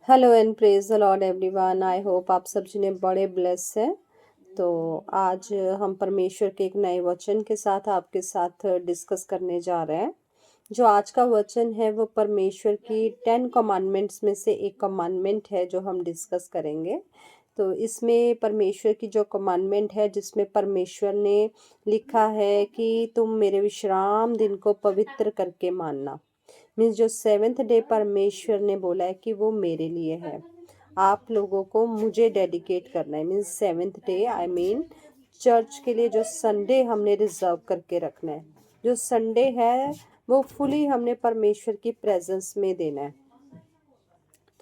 Hello and praise the Lord everyone. I hope आप सब जिन्हें बड़े ब्लेस हैं। तो आज हम परमेश्वर के एक नए वचन के साथ आपके साथ डिस्कस करने जा रहे हैं। जो आज का वचन है वो परमेश्वर की 10 कमांडमेंट्स में से एक कमांडमेंट है जो हम डिस्कस करेंगे। तो इसमें परमेश्वर की जो कमांडमेंट है जिसमें परमेश्वर ने लिखा है कि तुम मेरे विश्राम दिन को पवित्र करके मानना। मीन्स जो सेवेंथ डे परमेश्वर ने बोला है कि वो मेरे लिए है। आप लोगों को मुझे डेडिकेट करना है। Means seventh day I mean church के लिए जो संडे हमने रिजर्व करके रखना है। जो संडे है वो फुली हमने परमेश्वर की प्रेजेंस में देना है।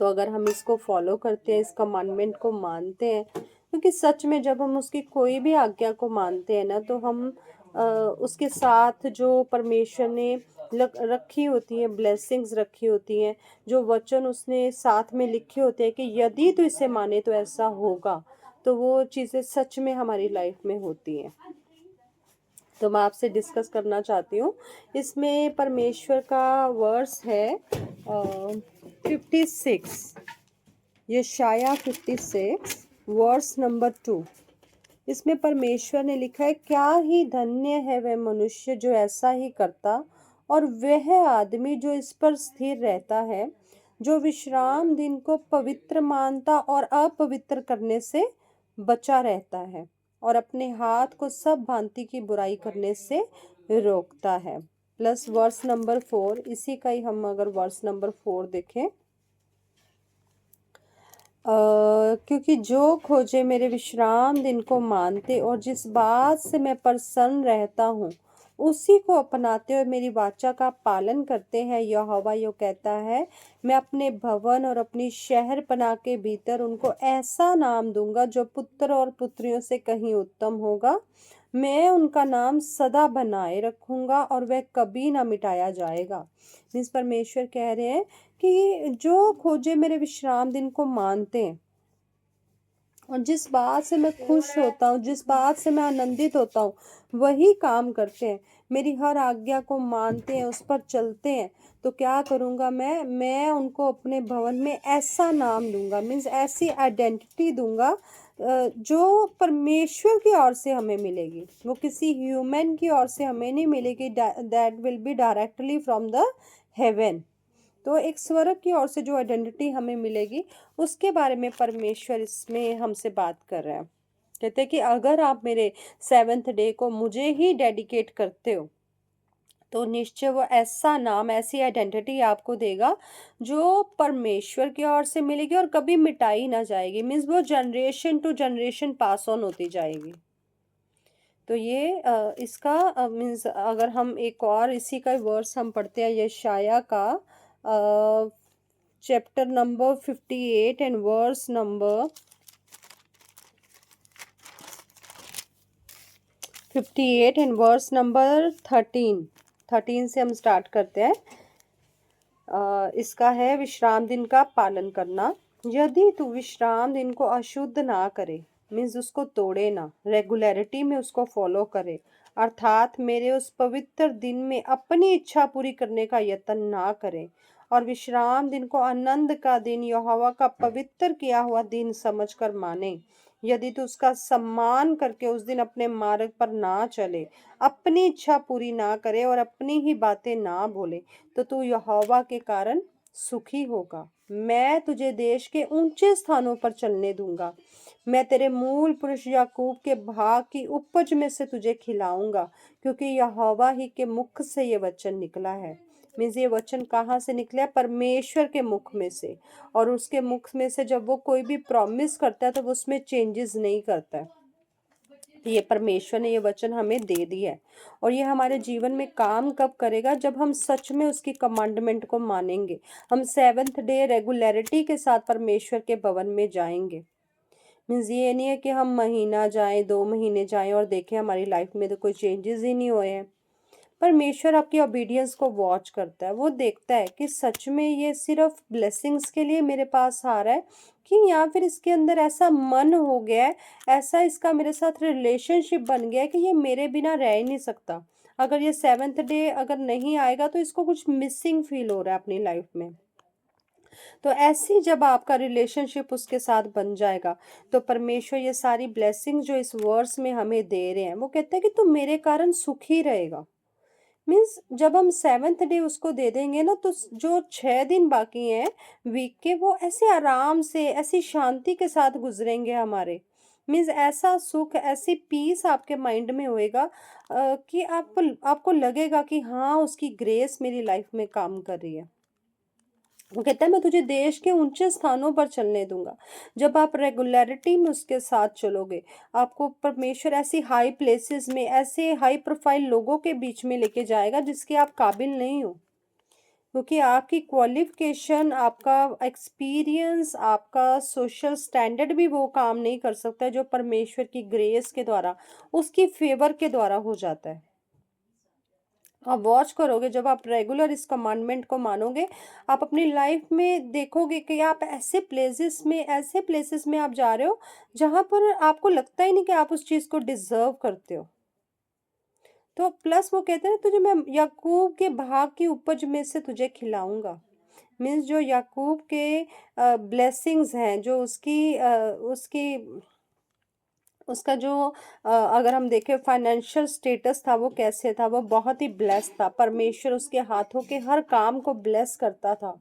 तो अगर हम इसको फॉलो करते हैं, इस कमांडमेंट को मानते हैं, क्योंकि सच में जब हम उसकी कोई भी आज्ञा को मानते हैं ना तो हम उसके साथ जो परमेश्वर ने रखी होती है, ब्लेसिंग्स रखी होती हैं, जो वचन उसने साथ में लिखे होते हैं कि यदि तू इसे माने तो ऐसा होगा, तो वो चीज़ें सच में हमारी लाइफ में होती हैं। तो मैं आपसे डिस्कस करना चाहती हूँ। इसमें परमेश्वर का वर्स है 56, यशाया 56 वर्स नंबर 2। इसमें परमेश्वर ने लिखा है, क्या ही धन्य है वह मनुष्य जो ऐसा ही करता, और वह आदमी जो इस पर स्थिर रहता है, जो विश्राम दिन को पवित्र मानता और अपवित्र करने से बचा रहता है, और अपने हाथ को सब भांति की बुराई करने से रोकता है। प्लस वर्स नंबर 4, इसी का ही हम अगर वर्स नंबर 4 देखें, क्योंकि जो खोजे मेरे विश्राम दिन को मानते और जिस बात से मैं प्रसन्न रहता हूँ उसी को अपनाते और मेरी वाचा का पालन करते हैं, यहोवा यो कहता है, मैं अपने भवन और अपनी शहर पनाह के भीतर उनको ऐसा नाम दूंगा जो पुत्र और पुत्रियों से कहीं उत्तम होगा। मैं उनका नाम सदा बनाए रखूंगा और वह कभी ना मिटाया जाएगा। मीन्स परमेश्वर कह रहे हैं कि जो खोजे मेरे विश्राम दिन को मानते हैं और जिस बात से मैं खुश होता हूँ, जिस बात से मैं आनंदित होता हूँ, वही काम करते हैं, मेरी हर आज्ञा को मानते हैं, उस पर चलते हैं, तो क्या करूँगा मैं उनको अपने भवन में ऐसा नाम दूंगा। मीन्स ऐसी आइडेंटिटी दूंगा जो परमेश्वर की ओर से हमें मिलेगी, वो किसी ह्यूमन की ओर से हमें नहीं मिलेगी। That will be directly from the haven. तो एक स्वर्ग की ओर से जो आइडेंटिटी हमें मिलेगी उसके बारे में परमेश्वर इसमें हमसे बात कर रहा है। कहते हैं कि अगर आप मेरे सेवेंथ डे को मुझे ही डेडिकेट करते हो तो निश्चय वो ऐसा नाम, ऐसी आइडेंटिटी आपको देगा जो परमेश्वर की ओर से मिलेगी और कभी मिटाई ना जाएगी। मीन्स वो generation to generation pass on होती जाएगी। तो ये इसका मीन्स अगर हम एक और इसी का वर्स हम पढ़ते हैं, यशाया का chapter number 58 and verse number 58 and verse number 13 से हम स्टार्ट करते हैं। इसका है विश्राम दिन का पालन करना। यदि तू विश्राम दिन को अशुद्ध ना करे, मीन्स उसको तोड़े ना, रेगुलरिटी में उसको फॉलो करे, अर्थात मेरे उस पवित्र दिन में अपनी इच्छा पूरी करने का यत्न ना करे, और विश्राम दिन को आनंद का दिन, यहोवा का पवित्र किया हुआ दिन समझकर माने, यदि तू उसका सम्मान करके उस दिन अपने मार्ग पर ना चले, अपनी इच्छा पूरी ना करे और अपनी ही बातें ना बोले, तो तू यहोवा के कारण सुखी होगा। मैं तुझे देश के ऊंचे स्थानों पर चलने दूंगा। मैं तेरे मूल पुरुष याकूब के भाग की उपज में से तुझे खिलाऊंगा, क्योंकि यहोवा ही के मुख से ये वचन निकला है। मीन्स ये वचन कहाँ से निकला है? परमेश्वर के मुख में से। और उसके मुख में से जब वो कोई भी प्रॉमिस करता है तो वो उसमें चेंजेस नहीं करता है। ये परमेश्वर ने ये वचन हमें दे दिया है, और ये हमारे जीवन में काम कब करेगा? जब हम सच में उसकी कमांडमेंट को मानेंगे। हम सेवेंथ डे रेगुलरिटी के साथ परमेश्वर के भवन में जाएंगे। मीन्स ये नहीं है कि हम महीना जाएं, 2 महीने जाएं और देखें हमारी लाइफ में तो कोई चेंजेस ही नहीं हुए हैं। परमेश्वर आपकी ओबीडियंस को वॉच करता है। वो देखता है कि सच में ये सिर्फ ब्लेसिंग्स के लिए मेरे पास आ रहा है, कि या फिर इसके अंदर ऐसा मन हो गया है, ऐसा इसका मेरे साथ रिलेशनशिप बन गया है कि ये मेरे बिना रह ही नहीं सकता। अगर ये सेवेंथ डे अगर नहीं आएगा तो इसको कुछ मिसिंग फील हो रहा है अपनी लाइफ में। तो ऐसे जब आपका रिलेशनशिप उसके साथ बन जाएगा, तो परमेश्वर ये सारी ब्लेसिंग जो इस वर्स में हमें दे रहे हैं, वो कहते हैं कि तू मेरे कारण सुखी रहेगा। मीन्स जब हम सेवन्थ डे उसको दे देंगे ना, तो जो 6 दिन बाकी हैं वीक के, वो ऐसे आराम से, ऐसी शांति के साथ गुजरेंगे हमारे। मीन्स ऐसा सुख, ऐसी पीस आपके माइंड में होएगा कि आपको लगेगा कि हाँ, उसकी ग्रेस मेरी लाइफ में काम कर रही है। वो कहता है मैं तुझे देश के ऊंचे स्थानों पर चलने दूंगा। जब आप रेगुलरिटी में उसके साथ चलोगे, आपको परमेश्वर ऐसी हाई प्लेसेस में, ऐसे हाई प्रोफाइल लोगों के बीच में लेके जाएगा जिसके आप काबिल नहीं हो, क्योंकि आपकी क्वालिफिकेशन, आपका एक्सपीरियंस, आपका सोशल स्टैंडर्ड भी वो काम नहीं कर सकता है जो परमेश्वर की ग्रेस के द्वारा, उसकी फेवर के द्वारा हो जाता है। आप वॉच करोगे, जब आप रेगुलर इस कमांडमेंट को मानोगे, आप अपनी लाइफ में देखोगे कि आप ऐसे प्लेसेस में आप जा रहे हो जहां पर आपको लगता ही नहीं कि आप उस चीज को डिजर्व करते हो। तो प्लस वो कहते हैं तुझे मैं याकूब के भाग की उपज में से तुझे खिलाऊंगा। मीन्स जो याकूब के ब्लेसिंग्स हैं, जो उसकी उसका जो अगर हम देखें फाइनेंशियल स्टेटस था, वो कैसे था, वो बहुत ही ब्लेस्ड था। परमेश्वर उसके हाथों के हर काम को ब्लेस करता था।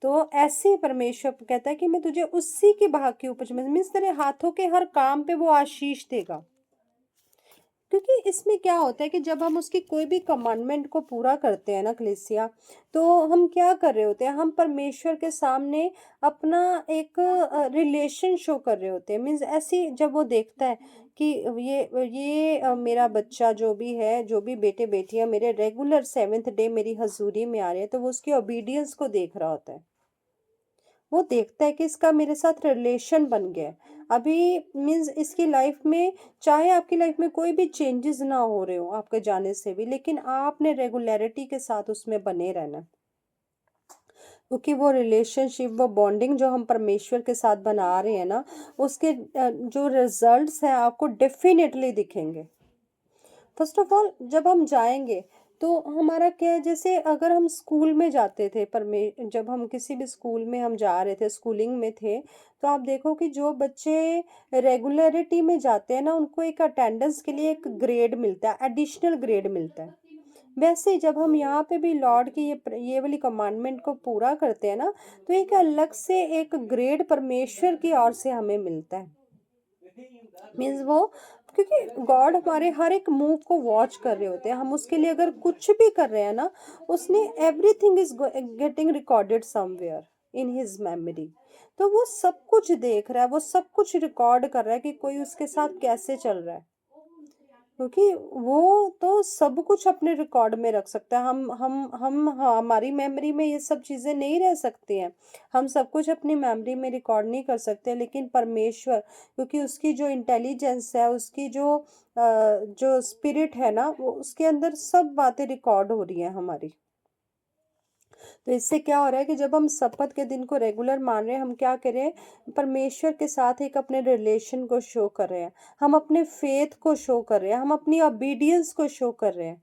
तो ऐसे ही परमेश्वर कहता है कि मैं तुझे उसी के भाग की उपज में, मीन्स तेरे हाथों के हर काम पे वो आशीष देगा। क्योंकि इसमें क्या होता है कि जब हम उसकी कोई भी कमांडमेंट को पूरा करते हैं ना कलीसिया, तो हम क्या कर रहे होते हैं, हम परमेश्वर के सामने अपना एक रिलेशन शो कर रहे होते हैं। मीन्स ऐसी जब वो देखता है कि ये मेरा बच्चा जो भी है, जो भी बेटे बेटियां मेरे रेगुलर सेवेंथ डे मेरी हजूरी में आ रहे हैं, तो वो उसकी ओबीडियंस को देख रहा होता है। वो देखता है कि इसका मेरे साथ रिलेशन बन गया है। अभी मीन्स इसकी लाइफ में, चाहे आपकी लाइफ में कोई भी चेंजेस ना हो रहे हो आपके जाने से भी, लेकिन आपने रेगुलरिटी के साथ उसमें बने रहना है। क्योंकि वो रिलेशनशिप, वो बॉन्डिंग जो हम परमेश्वर के साथ बना रहे हैं ना, उसके जो रिजल्ट्स हैं आपको डेफिनेटली दिखेंगे। फर्स्ट ऑफ ऑल जब हम जाएंगे, तो हमारा क्या है, जैसे अगर हम स्कूल में जाते थे, पर में जब हम किसी भी स्कूल में हम जा रहे थे, स्कूलिंग में थे, तो आप देखो कि जो बच्चे रेगुलरिटी में जाते हैं ना, उनको एक अटेंडेंस के लिए एक ग्रेड मिलता है, एडिशनल ग्रेड मिलता है। वैसे ही जब हम यहाँ पे भी लॉर्ड की ये वाली कमांडमेंट को पूरा करते हैं ना, तो एक अलग से एक ग्रेड परमेश्वर की ओर से हमें मिलता है। मीन्स वो, क्योंकि गॉड हमारे हर एक मूव को वॉच कर रहे होते हैं। हम उसके लिए अगर कुछ भी कर रहे हैं ना, उसने everything is getting recorded somewhere in his memory. तो वो सब कुछ देख रहा है, वो सब कुछ रिकॉर्ड कर रहा है कि कोई उसके साथ कैसे चल रहा है। क्योंकि वो तो सब कुछ अपने रिकॉर्ड में रख सकता है। हम हाँ, हमारी मेमोरी में ये सब चीज़ें नहीं रह सकती हैं। हम सब कुछ अपनी मेमोरी में रिकॉर्ड नहीं कर सकते, लेकिन परमेश्वर, क्योंकि उसकी जो इंटेलिजेंस है, उसकी जो स्पिरिट है ना, वो उसके अंदर सब बातें रिकॉर्ड हो रही हैं हमारी। तो इससे क्या हो रहा है कि जब हम शपथ के दिन को रेगुलर मान रहे हैं, हम क्या कर रहे हैं, परमेश्वर के साथ एक अपने रिलेशन को शो कर रहे हैं, हम अपने फेथ को शो कर रहे हैं, हम अपनी ओबीडियंस को शो कर रहे हैं।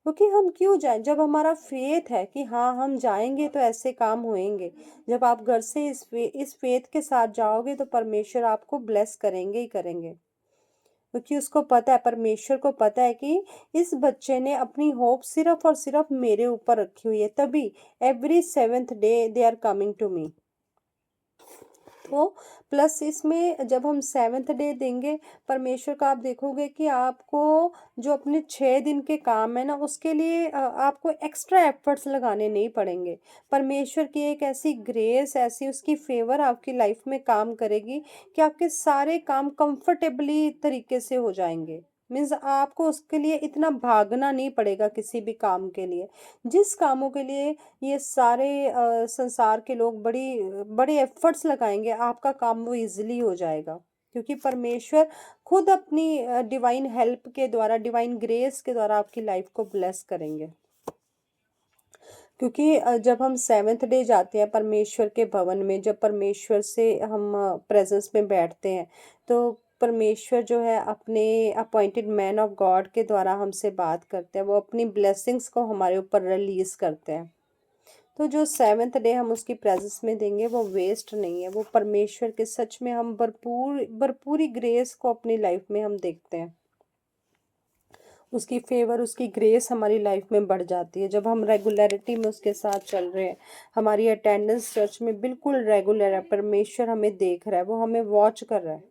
क्योंकि हम क्यों जाएं, जब हमारा फेथ है कि हाँ हम जाएंगे तो ऐसे काम होएंगे। जब आप घर से इस फेथ के साथ जाओगे, तो परमेश्वर आपको ब्लेस करेंगे ही करेंगे। क्योंकि उसको पता है, परमेश्वर को पता है कि इस बच्चे ने अपनी होप सिर्फ और सिर्फ मेरे ऊपर रखी हुई है, तभी every seventh day they are coming to me. तो प्लस इसमें जब हम सेवेंथ डे देंगे परमेश्वर का, आप देखोगे कि आपको जो अपने 6 दिन के काम है ना, उसके लिए आपको एक्स्ट्रा एफर्ट्स लगाने नहीं पड़ेंगे। परमेश्वर की एक ऐसी ग्रेस, ऐसी उसकी फेवर आपकी लाइफ में काम करेगी कि आपके सारे काम कंफर्टेबली तरीके से हो जाएंगे। मीन्स आपको उसके लिए इतना भागना नहीं पड़ेगा किसी भी काम के लिए, जिस कामों के लिए ये सारे संसार के लोग बड़े एफर्ट्स लगाएंगे, आपका काम वो इजीली हो जाएगा। क्योंकि परमेश्वर खुद अपनी डिवाइन हेल्प के द्वारा, डिवाइन ग्रेस के द्वारा आपकी लाइफ को ब्लेस करेंगे। क्योंकि जब हम सेवेंथ डे जाते हैं परमेश्वर के भवन में, जब परमेश्वर से हम प्रेजेंस में बैठते हैं, तो परमेश्वर जो है अपने अपॉइंटेड मैन ऑफ गॉड के द्वारा हमसे बात करते हैं, वो अपनी ब्लेसिंग्स को हमारे ऊपर रिलीज करते हैं। तो जो 7th डे हम उसकी प्रेजेंस में देंगे वो वेस्ट नहीं है, वो परमेश्वर के सच में हम भरपूरी ग्रेस को अपनी लाइफ में हम देखते हैं। उसकी फेवर, उसकी ग्रेस हमारी लाइफ में बढ़ जाती है जब हम रेगुलरिटी में उसके साथ चल रहे हैं। हमारी अटेंडेंस चर्च में बिल्कुल रेगुलर है, परमेश्वर हमें देख रहा है, वो हमें वॉच कर रहा है।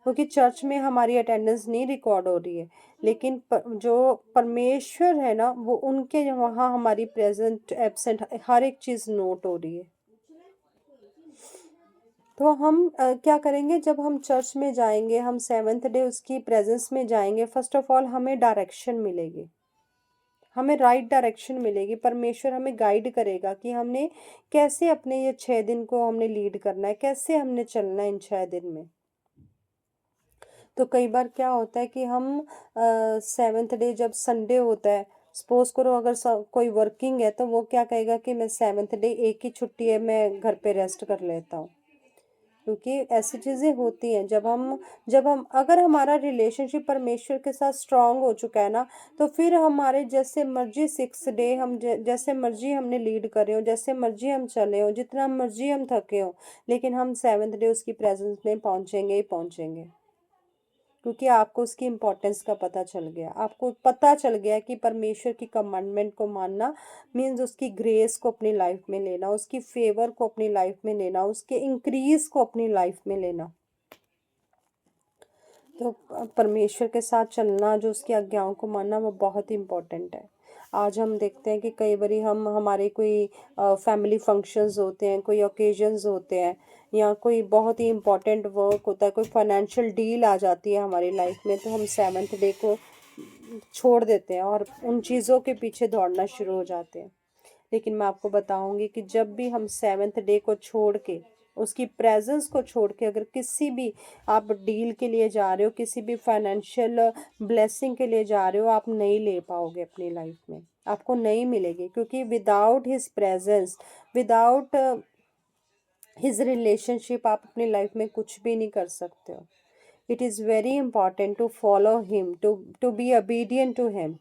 क्योंकि चर्च में हमारी अटेंडेंस नहीं रिकॉर्ड हो रही है, लेकिन जो परमेश्वर है ना, वो उनके वहाँ हमारी प्रेजेंट एब्सेंट हर एक चीज़ नोट हो रही है। तो हम क्या करेंगे जब हम चर्च में जाएंगे, हम 7th डे उसकी प्रेजेंस में जाएंगे, फर्स्ट ऑफ ऑल हमें डायरेक्शन मिलेगी, हमें राइट डायरेक्शन मिलेगी। परमेश्वर हमें गाइड करेगा कि हमने कैसे अपने ये 6 दिन को हमने लीड करना है, कैसे हमने चलना है इन 6 दिन में। तो कई बार क्या होता है कि हम 7th डे जब संडे होता है, सपोज करो अगर कोई वर्किंग है तो वो क्या कहेगा कि मैं 7th डे एक ही छुट्टी है, मैं घर पे रेस्ट कर लेता हूँ। क्योंकि ऐसी चीज़ें होती हैं जब हम अगर हमारा रिलेशनशिप परमेश्वर के साथ स्ट्रांग हो चुका है ना, तो फिर हमारे जैसे मर्जी 6 डे हम जैसे मर्जी हमने लीड करे हो, जैसे मर्जी हम चले हो, जितना मर्जी हम थके हो, लेकिन हम 7th डे उसकी प्रेजेंस में पहुंचेंगे ही पहुंचेंगे। क्योंकि आपको उसकी इम्पोर्टेंस का पता चल गया, आपको पता चल गया कि परमेश्वर की कमांडमेंट को मानना मीन्स उसकी ग्रेस को अपनी लाइफ में लेना, उसकी फेवर को अपनी लाइफ में लेना, उसके इंक्रीज को अपनी लाइफ में लेना। तो परमेश्वर के साथ चलना, जो उसकी आज्ञाओं को मानना, वो बहुत ही इम्पोर्टेंट है। आज हम देखते हैं कि कई बारी हम हमारे कोई फैमिली फंक्शंस होते हैं, कोई ओकेजन्स होते हैं, या कोई बहुत ही इम्पोर्टेंट वर्क होता है, कोई फाइनेंशियल डील आ जाती है हमारी लाइफ में, तो हम 7th डे को छोड़ देते हैं और उन चीज़ों के पीछे दौड़ना शुरू हो जाते हैं। लेकिन मैं आपको बताऊंगी कि जब भी हम 7th डे को छोड़ के, उसकी प्रेजेंस को छोड़ के, अगर किसी भी आप डील के लिए जा रहे हो, किसी भी फाइनेंशियल ब्लेसिंग के लिए जा रहे हो, आप नहीं ले पाओगे अपनी लाइफ में, आपको नहीं मिलेगी। क्योंकि without his presence, without his relationship, आप अपनी लाइफ में कुछ भी नहीं कर सकते हो। It is very important to follow him, to be obedient to him.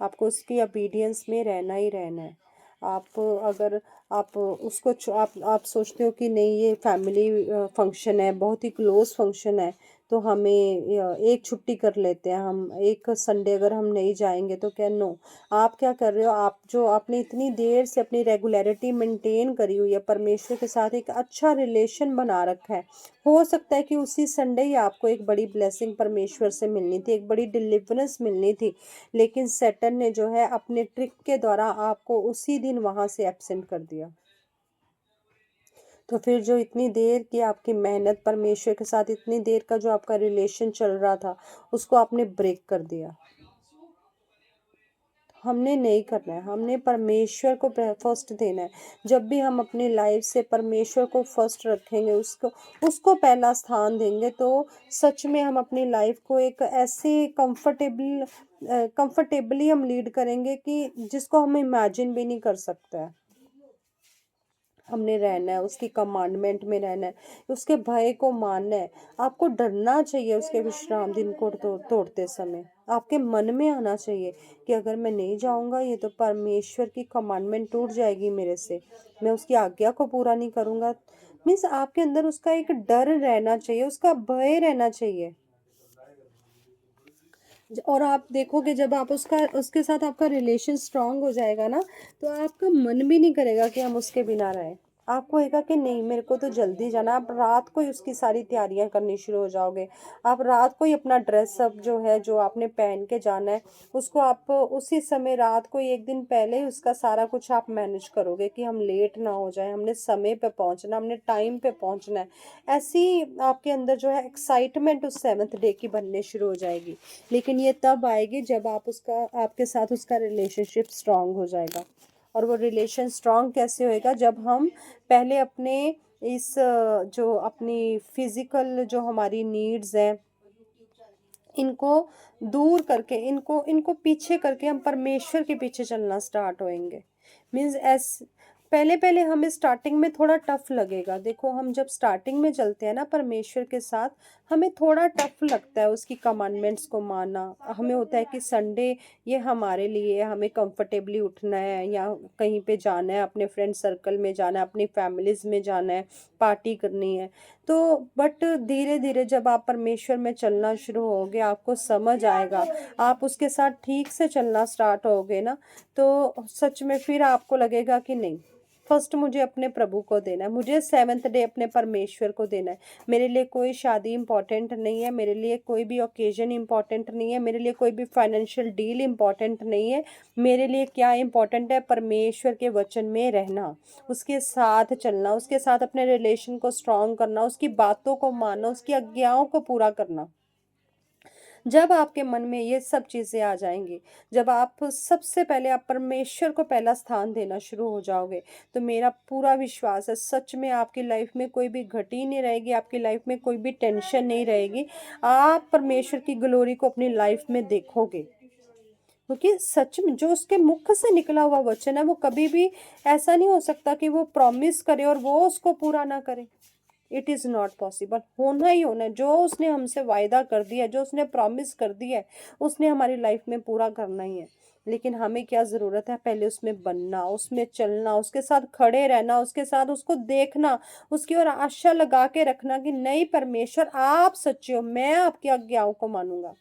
आपको उसकी ओबीडियंस में रहना ही रहना है। आप अगर आप उसको आप सोचते हो कि नहीं ये फैमिली फंक्शन है, बहुत ही क्लोज फंक्शन है, तो हमें एक छुट्टी कर लेते हैं, हम एक संडे अगर हम नहीं जाएंगे तो क्या, नो। आप क्या कर रहे हो, आप जो आपने इतनी देर से अपनी रेगुलरिटी मेंटेन करी हुई है, परमेश्वर के साथ एक अच्छा रिलेशन बना रखा है, हो सकता है कि उसी संडे ही आपको एक बड़ी ब्लेसिंग परमेश्वर से मिलनी थी, एक बड़ी डिलीवरेंस मिलनी थी, लेकिन सैटन ने जो है अपने ट्रिक के द्वारा आपको उसी दिन वहां से एब्सेंट कर दिया। तो फिर जो इतनी देर की आपकी मेहनत, परमेश्वर के साथ इतनी देर का जो आपका रिलेशन चल रहा था, उसको आपने ब्रेक कर दिया। हमने नहीं करना है, हमने परमेश्वर को फर्स्ट देना है। जब भी हम अपनी लाइफ से परमेश्वर को फर्स्ट रखेंगे, उसको उसको पहला स्थान देंगे, तो सच में हम अपनी लाइफ को एक ऐसे कंफर्टेबली हम लीड करेंगे कि जिसको हम इमेजिन भी नहीं कर सकते हैं। हमने रहना है, उसकी कमांडमेंट में रहना है, उसके भय को मानना है। आपको डरना चाहिए उसके विश्राम दिन को तोड़ते समय। आपके मन में आना चाहिए कि अगर मैं नहीं जाऊंगा, ये तो परमेश्वर की कमांडमेंट टूट जाएगी मेरे से, मैं उसकी आज्ञा को पूरा नहीं करूंगा। मीन्स आपके अंदर उसका एक डर रहना चाहिए, उसका भय रहना चाहिए। और आप देखोगे जब आप उसके साथ आपका रिलेशन स्ट्रांग हो जाएगा ना, तो आपका मन भी नहीं करेगा कि हम उसके बिना रहें। आपको होगा कि नहीं, मेरे को तो जल्दी जाना। आप रात को ही उसकी सारी तैयारियां करनी शुरू हो जाओगे। आप रात को ही अपना ड्रेसअप जो है, जो आपने पहन के जाना है, उसको आप उसी समय रात को ही एक दिन पहले ही उसका सारा कुछ आप मैनेज करोगे कि हम लेट ना हो जाए, हमने समय पे पहुंचना, हमने टाइम पे पहुंचना है। ऐसी आपके अंदर जो है एक्साइटमेंट उस 7th डे की बनने शुरू हो जाएगी। लेकिन ये तब आएगी जब आपके साथ उसका रिलेशनशिप स्ट्रांग हो जाएगा। और वो रिलेशन स्ट्रांग कैसे होएगा, जब हम पहले अपने जो अपनी फिजिकल जो हमारी नीड्स हैं, इनको दूर करके, इनको इनको पीछे करके हम परमेश्वर के पीछे चलना स्टार्ट होएंगे। मीन्स एस पहले पहले हमें स्टार्टिंग में थोड़ा टफ लगेगा। देखो, हम जब स्टार्टिंग में चलते हैं ना परमेश्वर के साथ, हमें थोड़ा टफ लगता है उसकी कमांडमेंट्स को मानना। हमें होता है कि संडे ये हमारे लिए है, हमें कंफर्टेबली उठना है या कहीं पे जाना है, अपने फ्रेंड सर्कल में जाना है, अपनी फैमिलीज में जाना है, पार्टी करनी है। तो बट धीरे धीरे जब आप परमेश्वर में चलना शुरू होगे, आपको समझ आएगा, आप उसके साथ ठीक से चलना स्टार्ट होगे ना, तो सच में फिर आपको लगेगा कि नहीं, फर्स्ट मुझे अपने प्रभु को देना है, मुझे सेवन्थ डे अपने परमेश्वर को देना है। मेरे लिए कोई शादी इंपॉर्टेंट नहीं है, मेरे लिए कोई भी ओकेजन इंपॉर्टेंट नहीं है, मेरे लिए कोई भी फाइनेंशियल डील इंपॉर्टेंट नहीं है। मेरे लिए क्या इंपॉर्टेंट है? परमेश्वर के वचन में रहना, उसके साथ चलना, उसके साथ अपने रिलेशन को स्ट्रॉन्ग करना, उसकी बातों को मानना, उसकी आज्ञाओं को पूरा करना। जब आपके मन में ये सब चीज़ें आ जाएंगी, जब आप सबसे पहले आप परमेश्वर को पहला स्थान देना शुरू हो जाओगे, तो मेरा पूरा विश्वास है सच में आपकी लाइफ में कोई भी घटी नहीं रहेगी, आपकी लाइफ में कोई भी टेंशन नहीं रहेगी। आप परमेश्वर की ग्लोरी को अपनी लाइफ में देखोगे, क्योंकि सच में जो उसके मुख से निकला हुआ वचन है, वो कभी भी ऐसा नहीं हो सकता कि वो प्रॉमिस करे और वो उसको पूरा ना करे। It is not possible. होना ही होना है, जो उसने हमसे वायदा कर दिया है, जो उसने प्रॉमिस कर दिया है, उसने हमारी लाइफ में पूरा करना ही है। लेकिन हमें क्या ज़रूरत है? पहले उसमें बनना, उसमें चलना, उसके साथ खड़े रहना, उसके साथ उसको देखना, उसकी ओर आशा लगा के रखना कि नहीं परमेश्वर आप सच्चे हो, मैं आपकी आज्ञाओं को मानूंगा।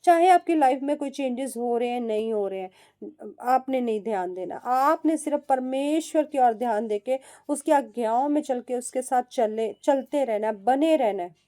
चाहे आपकी लाइफ में कोई चेंजेस हो रहे हैं, नहीं हो रहे हैं, आपने नहीं ध्यान देना, आपने सिर्फ परमेश्वर की ओर ध्यान देके उसकी आज्ञाओं में चल के उसके साथ चलते रहना है, बने रहना है।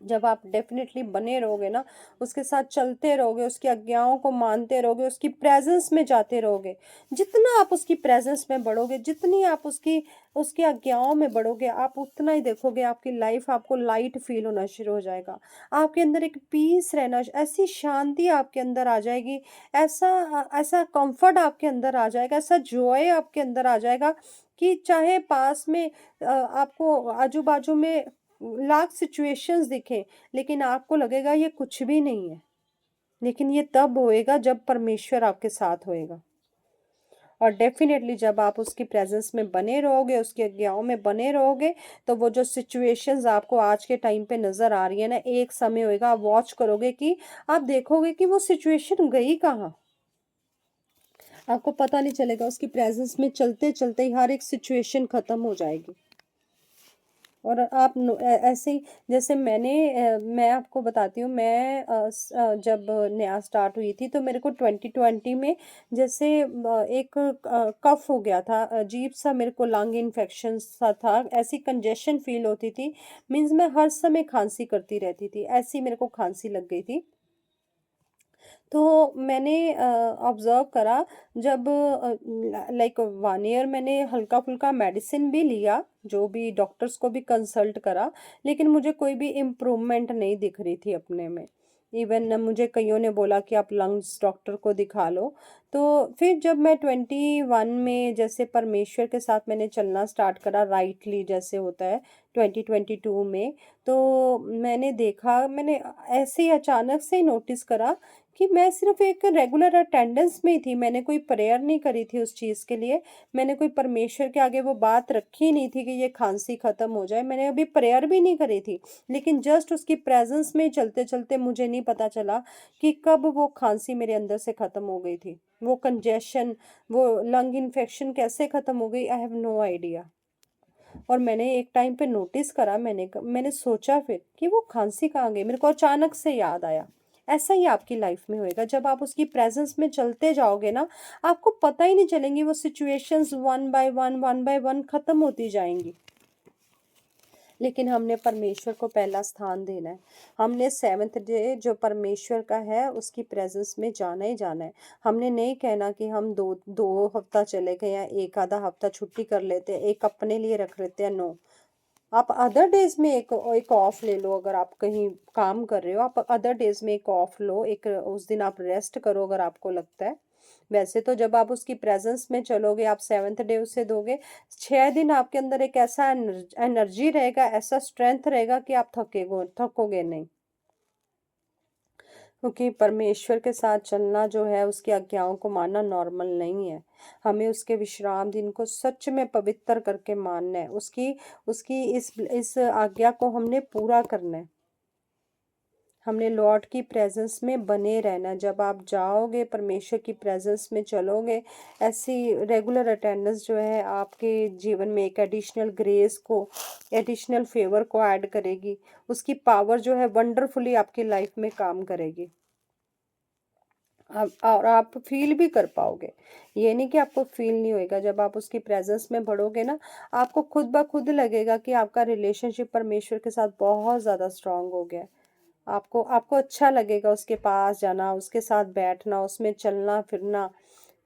जब आप डेफिनेटली बने रहोगे ना, उसके साथ चलते रहोगे, उसकी आज्ञाओं को मानते रहोगे, उसकी प्रेजेंस में जाते रहोगे, जितना आप उसकी प्रेजेंस में बढ़ोगे, जितनी आप उसकी उसकी आज्ञाओं में बढ़ोगे, आप उतना ही देखोगे आपकी लाइफ आपको लाइट फील होना शुरू हो जाएगा। आपके अंदर एक पीस रहना, ऐसी शांति आपके अंदर आ जाएगी, ऐसा ऐसा कंफर्ट आपके अंदर आ जाएगा, ऐसा जॉय आपके अंदर आ जाएगा कि चाहे पास में आपको आजू बाजू में लाख सिचुएशंस दिखें, लेकिन आपको लगेगा ये कुछ भी नहीं है। लेकिन ये तब होएगा जब परमेश्वर आपके साथ होएगा। और डेफिनेटली जब आप उसकी प्रेजेंस में बने रहोगे, उसकी आज्ञाओं में बने रहोगे, तो वो जो सिचुएशंस आपको आज के टाइम पे नज़र आ रही है ना, एक समय होएगा आप वॉच करोगे कि आप देखोगे कि वो सिचुएशन गई कहाँ। आपको पता नहीं चलेगा, उसकी प्रेजेंस में चलते चलते ही हर एक सिचुएशन खत्म हो जाएगी। और आप ऐसे ही जैसे मैं आपको बताती हूँ, मैं जब नया स्टार्ट हुई थी तो मेरे को 2020 में जैसे एक कफ हो गया था, अजीब सा मेरे को लंग इन्फेक्शन सा था, ऐसी कंजेशन फील होती थी। मीन्स मैं हर समय खांसी करती रहती थी, ऐसी मेरे को खांसी लग गई थी। तो मैंने ऑब्ज़र्व करा, जब लाइक 1 ईयर मैंने हल्का-फुल्का मेडिसिन भी लिया, जो भी डॉक्टर्स को भी कंसल्ट करा, लेकिन मुझे कोई भी इम्प्रूवमेंट नहीं दिख रही थी अपने में। इवन मुझे कइयों ने बोला कि आप लंग्स डॉक्टर को दिखा लो। तो फिर जब मैं 21 में जैसे परमेश्वर के साथ मैंने चलना स्टार्ट करा राइटली जैसे होता है 2022 में, तो मैंने देखा, मैंने ऐसे ही अचानक से ही नोटिस करा कि मैं सिर्फ़ एक रेगुलर अटेंडेंस में ही थी, मैंने कोई प्रेयर नहीं करी थी उस चीज़ के लिए, मैंने कोई परमेश्वर के आगे वो बात रखी ही नहीं थी कि ये खाँसी ख़त्म हो जाए, मैंने अभी प्रेयर भी नहीं करी थी। लेकिन जस्ट उसकी प्रेज़ेंस में चलते-चलते मुझे नहीं पता चला कि कब वो खाँसी मेरे अंदर से ख़त्म हो गई थी। वो कंजेशन, वो लंग इन्फेक्शन कैसे ख़त्म हो गई, आई हैव नो आइडिया। और मैंने एक टाइम पे नोटिस करा, मैंने सोचा फिर कि वो खांसी कहाँ गई, मेरे को अचानक से याद आया। ऐसा ही आपकी लाइफ में होएगा, जब आप उसकी प्रेजेंस में चलते जाओगे ना, आपको पता ही नहीं चलेंगी, वो सिचुएशंस वन बाय वन खत्म होती जाएंगी। लेकिन हमने परमेश्वर को पहला स्थान देना है। हमने सेवन्थ डे जो परमेश्वर का है उसकी प्रेजेंस में जाना ही जाना है। हमने नहीं कहना कि हम दो दो हफ्ता चले गए या एक आधा हफ्ता छुट्टी कर लेते हैं, एक अपने लिए रख लेते हैं। नो, आप अदर डेज में एक एक ऑफ ले लो, अगर आप कहीं काम कर रहे हो आप अदर डेज में एक ऑफ लो, एक उस दिन आप रेस्ट करो अगर आपको लगता है। वैसे तो जब आप उसकी प्रेजेंस में चलोगे, आप सेवन्थ डे उसे दोगे, 6 दिन आपके अंदर एक ऐसा एनर्जी रहेगा, ऐसा स्ट्रेंथ रहेगा कि आप थकोगे नहीं। क्योंकि परमेश्वर के साथ चलना जो है, उसकी आज्ञाओं को मानना नॉर्मल नहीं है। हमें उसके विश्राम दिन को सच में पवित्र करके मानना है। उसकी उसकी इस आज्ञा को हमने पूरा करना है। हमने लॉर्ड की प्रेजेंस में बने रहना। जब आप जाओगे परमेश्वर की प्रेजेंस में चलोगे, ऐसी रेगुलर अटेंडेंस जो है आपके जीवन में एक एडिशनल ग्रेस को, एडिशनल फेवर को ऐड करेगी। उसकी पावर जो है वंडरफुली आपकी लाइफ में काम करेगी। और आप फील भी कर पाओगे। ये नहीं कि आपको फील नहीं होएगा। जब आप उसकी प्रेजेंस में बढ़ोगे ना, आपको खुद ब खुद लगेगा कि आपका रिलेशनशिप परमेश्वर के साथ बहुत ज़्यादा स्ट्रांग हो गया है। आपको आपको अच्छा लगेगा उसके पास जाना, उसके साथ बैठना, उसमें चलना फिरना।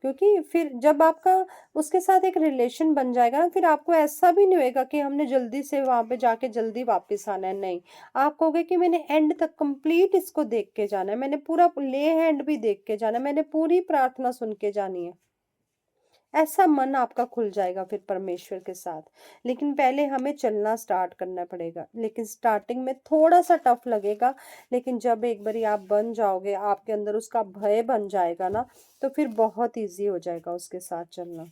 क्योंकि फिर जब आपका उसके साथ एक रिलेशन बन जाएगा ना, फिर आपको ऐसा भी नहीं होएगा कि हमने जल्दी से वहाँ पे जाके जल्दी वापस आना है। नहीं, आप कहोगे कि मैंने एंड तक कंप्लीट इसको देख के जाना है, मैंने पूरा ले हैंड भी देख के जाना है, मैंने पूरी प्रार्थना सुन के जानी है। ऐसा मन आपका खुल जाएगा फिर परमेश्वर के साथ। लेकिन पहले हमें चलना स्टार्ट करना पड़ेगा। लेकिन स्टार्टिंग में थोड़ा सा टफ लगेगा। लेकिन जब एक बारी आप बन जाओगे, आपके अंदर उसका भय बन जाएगा ना, तो फिर बहुत इजी हो जाएगा उसके साथ चलना।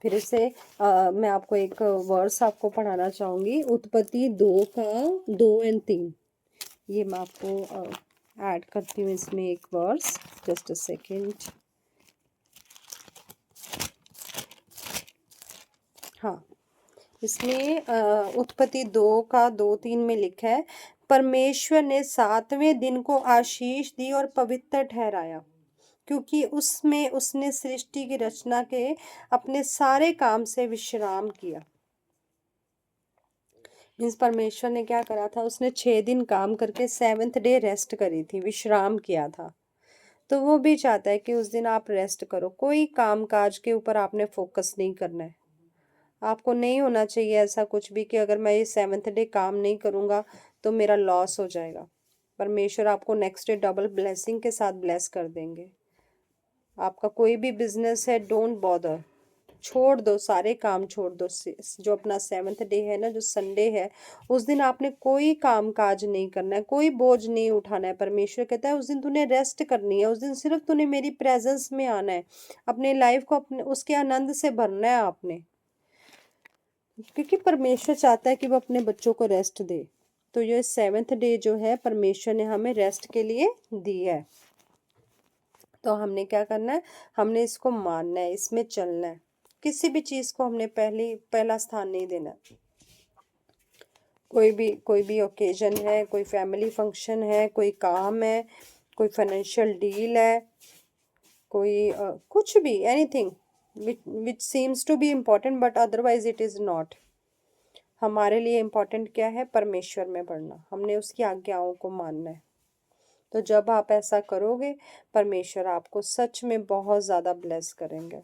फिर इसे मैं आपको एक वर्स आपको पढ़ाना चाहूंगी। उत्पत्ति 2 का 2 और 3। ये मैं आपको ऐड करती हूँ इसमें एक वर्स। Just a second. हाँ, इसमें उत्पत्ति 2 का 2-3 में लिखा है, परमेश्वर ने 7वें दिन को आशीष दी और पवित्र ठहराया, क्योंकि उसमें उसने सृष्टि की रचना के अपने सारे काम से विश्राम किया। मीन्स परमेश्वर ने क्या करा था, उसने 6 दिन काम करके 7th डे रेस्ट करी थी, विश्राम किया था। तो वो भी चाहता है कि उस दिन आप रेस्ट करो। कोई काम काज के ऊपर आपने फोकस नहीं करना है। आपको नहीं होना चाहिए ऐसा कुछ भी कि अगर मैं ये 7th डे काम नहीं करूँगा तो मेरा लॉस हो जाएगा। परमेश्वर आपको नेक्स्ट डे डबल ब्लेसिंग के साथ ब्लेस कर देंगे। आपका कोई भी बिजनेस है, डोंट बॉदर, छोड़ दो, सारे काम छोड़ दो। जो अपना 7th डे है ना, जो संडे है, उस दिन आपने कोई काम काज नहीं करना है, कोई बोझ नहीं उठाना है। परमेश्वर कहता है उस दिन तूने रेस्ट करनी है, उस दिन सिर्फ तूने मेरी प्रेजेंस में आना है, अपने लाइफ को अपने उसके आनंद से भरना है आपने। क्योंकि परमेश्वर चाहता है कि वो अपने बच्चों को रेस्ट दे। तो ये 7th डे जो है, परमेश्वर ने हमें रेस्ट के लिए दी है। तो हमने क्या करना है, हमने इसको मानना है, इसमें चलना है। किसी भी चीज़ को हमने पहला स्थान नहीं देना। कोई भी ओकेजन है, कोई फैमिली फंक्शन है, कोई काम है, कोई फाइनेंशियल डील है, कोई कुछ भी, anything which seems to be important but otherwise it is not. हमारे लिए इम्पोर्टेंट क्या है, परमेश्वर में बढ़ना। हमने उसकी आज्ञाओं को मानना है। तो जब आप ऐसा करोगे, परमेश्वर आपको सच में बहुत ज़्यादा ब्लेस करेंगे।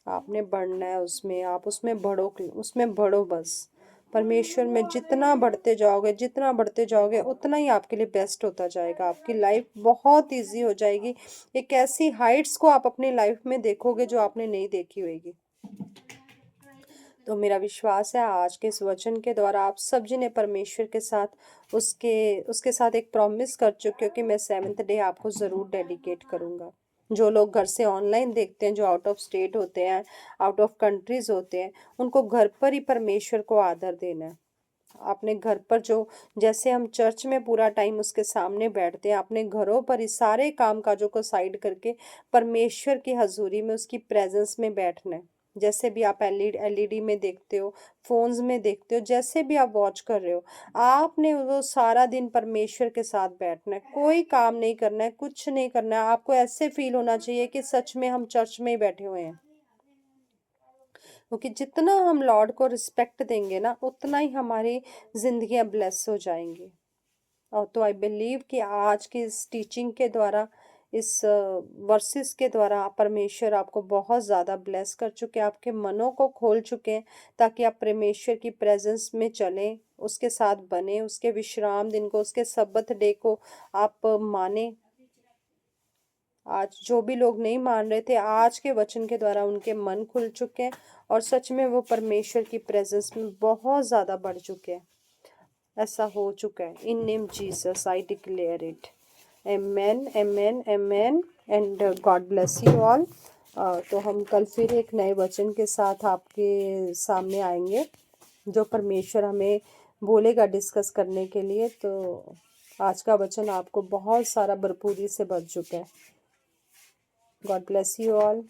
आपने बढ़ना है उसमें, आप उसमें बढ़ो बस। परमेश्वर में जितना बढ़ते जाओगे, जितना बढ़ते जाओगे, उतना ही आपके लिए बेस्ट होता जाएगा। आपकी लाइफ बहुत इजी हो जाएगी। एक ऐसी हाइट्स को आप अपनी लाइफ में देखोगे जो आपने नहीं देखी होगी। तो मेरा विश्वास है आज के इस वचन के द्वारा आप सब जी ने परमेश्वर के साथ उसके उसके साथ एक प्रॉमिस कर चुके हो कि मैं 7th डे आपको ज़रूर डेडिकेट करूँगा। जो लोग घर से ऑनलाइन देखते हैं, जो आउट ऑफ स्टेट होते हैं, आउट ऑफ कंट्रीज होते हैं, उनको घर पर ही परमेश्वर को आदर देना है। अपने घर पर जो, जैसे हम चर्च में पूरा टाइम उसके सामने बैठते हैं, अपने घरों पर ही सारे काम काजों को साइड करके परमेश्वर की हजूरी में, उसकी प्रेजेंस में बैठना है। जैसे भी आप एलईडी में देखते हो, फोन्स में देखते हो, जैसे भी आप वॉच कर रहे हो, आपने वो सारा दिन परमेश्वर के साथ बैठना है। कोई काम नहीं करना है, कुछ नहीं करना है। आपको ऐसे फील होना चाहिए कि सच में हम चर्च में ही बैठे हुए हैं। क्योंकि जितना हम लॉर्ड को रिस्पेक्ट देंगे ना, उतना ही हमारी जिंदगियां ब्लेस हो जाएंगी। और तो आई बिलीव कि आज की इस टीचिंग के द्वारा, इस वर्सेस के द्वारा परमेश्वर आपको बहुत ज़्यादा ब्लेस कर चुके हैं, आपके मनों को खोल चुके हैं, ताकि आप परमेश्वर की प्रेजेंस में चलें, उसके साथ बने, उसके विश्राम दिन को, उसके सब्बत डे को आप माने। आज जो भी लोग नहीं मान रहे थे, आज के वचन के द्वारा उनके मन खुल चुके हैं और सच में वो परमेश्वर की प्रेजेंस में बहुत ज़्यादा बढ़ चुके हैं। ऐसा हो चुका है। In name Jesus I declare it. Amen amen amen and God bless you all. तो हम कल फिर एक नए वचन के साथ आपके सामने आएंगे, जो परमेश्वर हमें बोलेगा डिस्कस करने के लिए। तो आज का वचन आपको बहुत सारा भरपूरी से भर चुका है। God bless you all.